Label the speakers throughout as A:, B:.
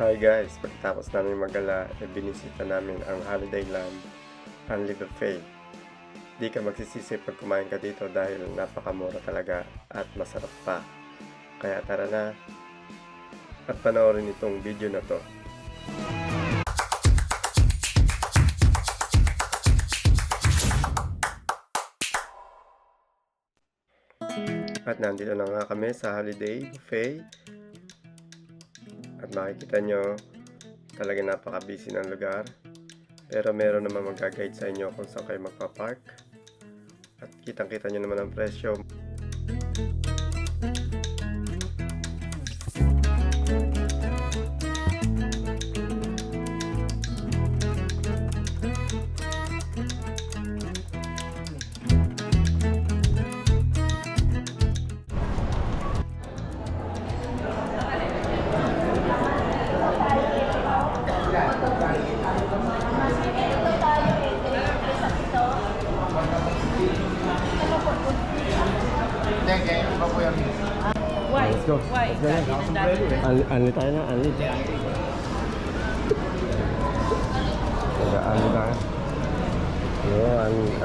A: Hi guys, pagkatapos namin magala, binisita namin ang Holiday Land Unli Buffet. Di ka magsisisi pag kumain ka dito dahil napakamura talaga at masarap pa. Kaya tara na at panoorin itong video na to. At nandito na nga kami sa Holiday Buffet. At makikita nyo, talaga napaka-busy ng lugar. Pero meron naman mag-guide sa inyo kung saan kayo magpa-park. At kitang-kita nyo naman ang presyo.
B: Why?
A: Let's go.
B: Why?
A: Anli tayo na, anli. Anli tayo.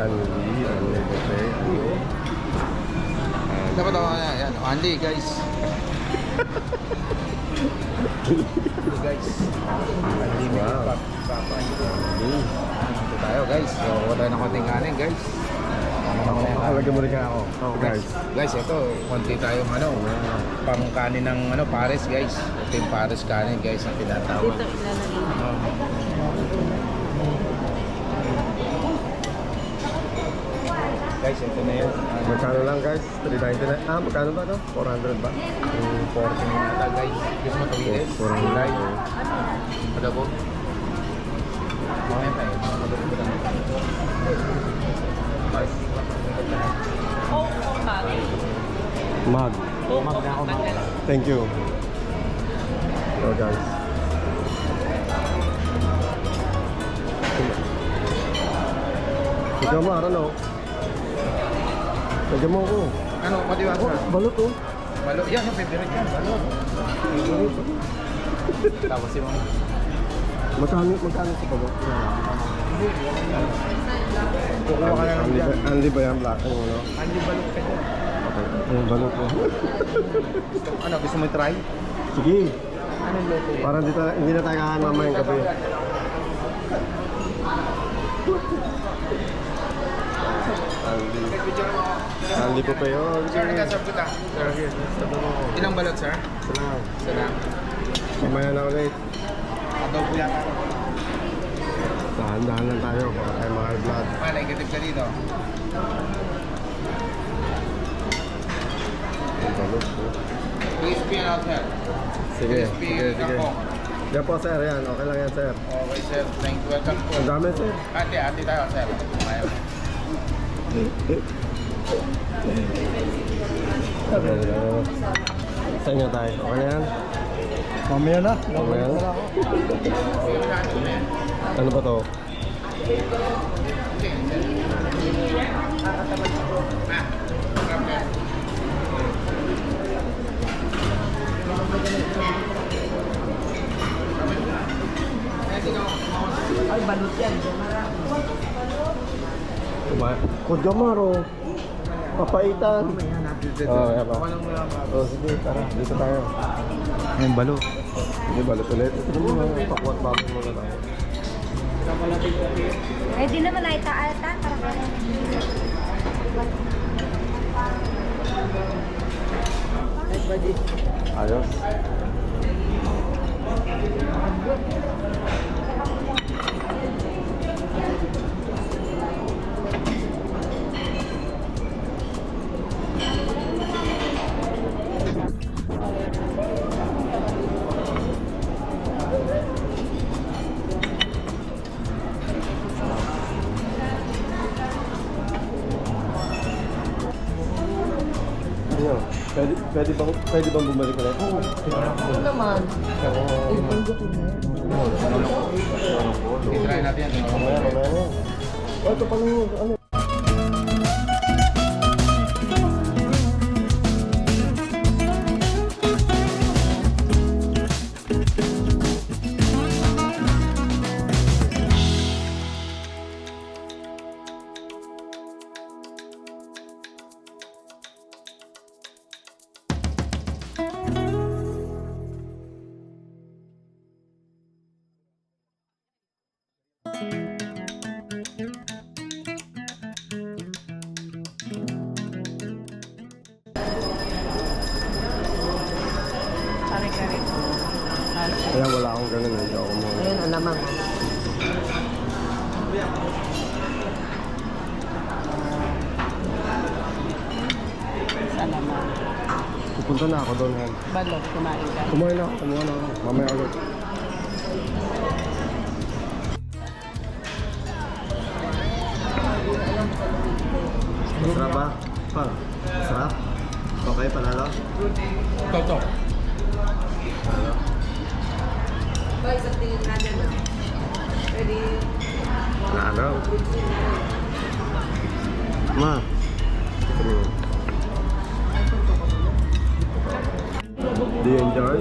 A: Anli buffet.
C: Dapat ako na yan. Andy guys. Andy guys. Andy
A: Wow.
C: Ito tayo guys. So, wala tayo ng konting kanin guys.
A: Alagyan mo rin ka ako. Oh, guys.
C: Guys, ito. Konti tayong pang kanin ng pares guys. Ito yung pares kanin guys ang tinatawag.
B: Dito ilalagay.
C: Guys, ito na yun.
A: Magkano lang guys? 399. Magkano ba to? 400 ba?
C: 240 na yata guys. Gusto mo tawilis?
A: 400.
C: Ada po? Mamaya tayo.
B: Oh, mali.
A: Mag.
C: Mag na ako.
A: Thank you. Oh guys. Ikaw mo, ano? Lagyan mo ako.
C: Ano, matiwasa?
A: Balot oh.
C: Balot. Yan, yung favorite yan. Balot. Tapos si Mama.
A: Magkano sa balot?
C: Kukuha ka na lang dyan.
A: Anli ba yan? Black? Ano?
C: Andy, balot ka dyan.
A: Okay. Yung balot oh.
C: Ano, gusto mo i-try?
A: Sige.
C: Anong loto yun?
A: Para hindi na tayo kakain mamayang gabi. Anli po pa yun.
C: Sir, nagkasab kita. Ilang balot, sir?
A: Salamat.
C: Isa lang.
A: Mamaya na ulit.
C: Adobo yan.
A: Dahan-dahan lang tayo para tayo mga blood.
C: Negative ka dito.
A: Ang balot po.
C: Crispy and out, sir.
A: Sige,
C: Crispy
A: sige, sige.
C: kangkong.
A: Yan po sir, yan. Okay lang yan sir.
C: Okay, sir. Thank you. Welcome po.
A: Ang dami sir.
C: Ate tayo, sir. Ayaw.
A: Sa inyo tayo. Okay na yan?
D: Mamaya na.
A: Mamaya na. Ano ba to?
B: Ay, balut yan.
A: Kudgamaro. Papaitan. Oo, yan ba? Oo, sige, tara. Dito tayo.
C: Yung balot.
A: Sige, balot ulit. Ito naman mga pakwat-babot mo na tayo.
E: Eh, di naman ay ata para ka
A: Ayos. Ano? Pwede bang bumalik ulit?
B: Ito naman.
C: I-try natin yan.
A: Mamaya na. Ito pa lang. Ano? wala akong ganun. Hindi ako mo.
B: Ayan, alamang. Salamat.
A: Pupunta na ako doon. Han.
B: Balot, kumain ka.
A: Kumain na ako. Kumuha na ako. Mamaya ulit. Masarap ba? Pa? Masarap? Okay, panalo?
C: Toto.
B: Boy, sa tingin natin na. Ready?
A: Panalo? Ma. Do you enjoy?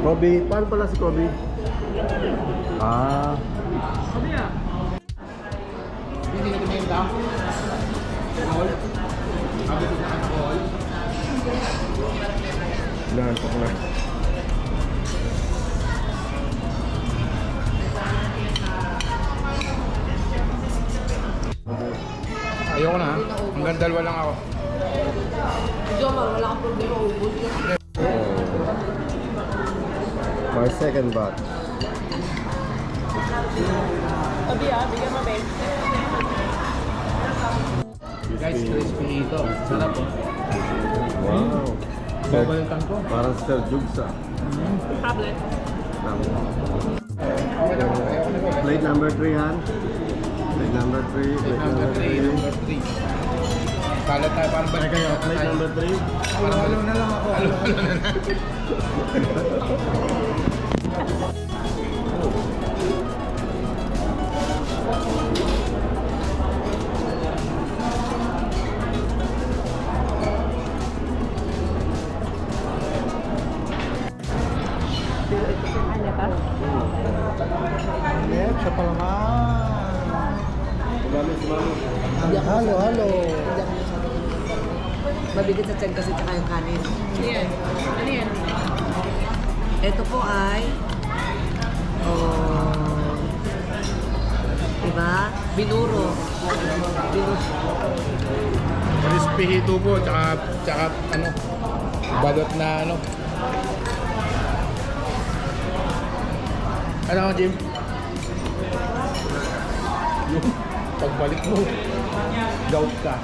A: Kobe, paano pala si Kobe? Ah,
C: Hindi ka tumayin lang. All. Sabi ko na all.
A: nantok na.
C: Ayoko na ha. Hanggang dalawa lang ako.
B: Jomar, wala kang problema. Ubus ka.
A: My second batch.
B: Sabi bigyan mo, babe.
C: Guys, crispy ito. Sarap po.
A: Wow.
C: Babalitan ko.
A: Parang Sir Jugsa.
B: Tablet.
A: Plate number 3, Han. Plate number 3. Plate
C: Number
A: number
C: 3.
A: 3.
C: Number 3. Kalat tayo. Parang balik kayo.
A: Plate number 3.
C: Halo na lang ako. Halo na lang.
B: Ano ka?
C: Net, siya pa naman. Halo, halo.
B: Mabigat sa tiyan kasi tsaka yung kanin. Ano yan? Ano yan? Ito po ay... Oh... Diba? Binuro. Binuro.
C: Crispy hito po. Tsaka ano. Balot na ano. Ano ka, Jim? Yung pagbalik mo, doubt ka.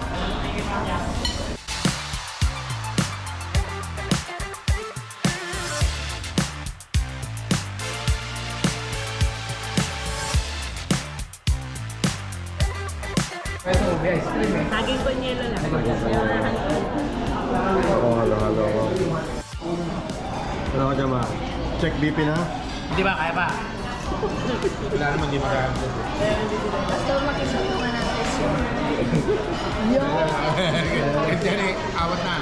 C: Ito, guys, cream eh.
B: Saging ko niya lang.
A: Oo, halo. Ano ka dyan, ma? Check BP na?
C: Hindi ba? Kaya pa? Wala naman, di magkakaroon.
E: Basta makisutungan natin siya.
C: Kasi yan eh, awat na.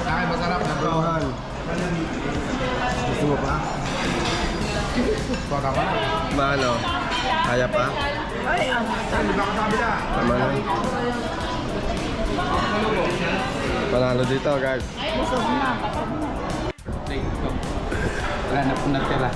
C: Sa akin masarap na bro.
A: Han. Gusto mo pa?
C: Baka ba?
A: Maano? Kaya pa?
C: Saan? Baka sabi na.
A: Tama na. Panalo dito, guys.
C: Wala na po natira.